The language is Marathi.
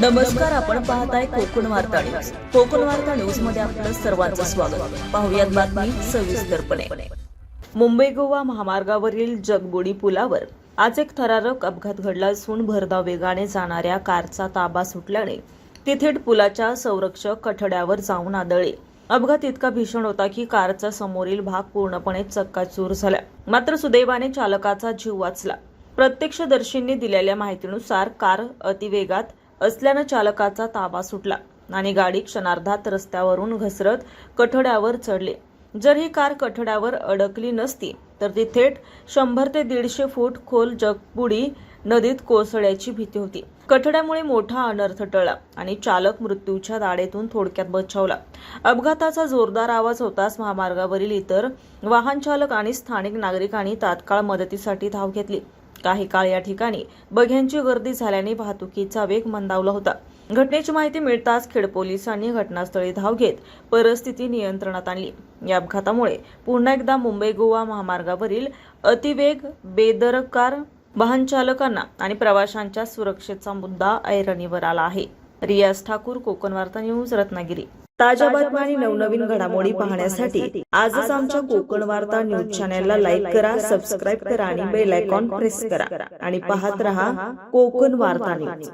नमस्कार, आपण पाहताय कोकण वार्ता न्यूज. कोकण वार्ता न्यूज मध्ये आपलं सर्वांचं स्वागत. पाहुयात बातमी सविस्तरपणे. मुंबई गोवा महामार्गावरील जगबुडी पुलावर आज एक थरारक अपघात घडला असून भरधाव वेगाने जाणाऱ्या कारचा ताबा सुटल्याने ती थेट पुलाच्या संरक्षक कठड्यावर जाऊन आदळली. अपघात इतका भीषण होता की कारचा समोरील भाग पूर्णपणे चक्काचूर झाला. मात्र सुदैवाने चालकाचा जीव वाचला. प्रत्यक्षदर्शींनी दिलेल्या माहितीनुसार कार अतिवेगात असल्यानं चालकाचा ताबा सुटला आणि गाडी क्षणार्धात रस्त्यावरून घसरत कठड्यावर चढली. जर ही कार कठड्यावर अडकली नसती तर ती थेट 100 ते 150 फूट खोल जगबुडी नदीत कोसळण्याची भीती होती. कठड्यामुळे मोठा अनर्थ टळला आणि चालक मृत्यूच्या दाढेतून थोडक्यात बचावला. अपघाताचा जोरदार आवाज होताच महामार्गावरील इतर वाहन चालक आणि स्थानिक नागरिकांनी तात्काळ मदतीसाठी धाव घेतली. काही काळ या ठिकाणी बघ्यांची गर्दी झाल्याने वाहतुकीचा वेग मंदावला होता. घटनेची माहिती मिळताच खेड पोलिसांनी घटनास्थळी धाव घेत परिस्थिती नियंत्रणात आणली. या अपघातामुळे पुन्हा एकदा मुंबई गोवा महामार्गावरील अतिवेग, बेदरकार वाहन चालकांना आणि प्रवाशांच्या सुरक्षेचा मुद्दा ऐरणीवर आला आहे. रियाज ठाकूर, कोकण वार्ता न्यूज, रत्नागिरी. ताज्या बातम्या आणि नवनवीन घडामोडी पाहण्यासाठी आजच आमच्या कोकण वार्ता न्यूज चॅनलला लाईक करा, सबस्क्राईब करा आणि बेल आयकॉन प्रेस करा आणि पाहत रहा कोकण वार्ता न्यूज.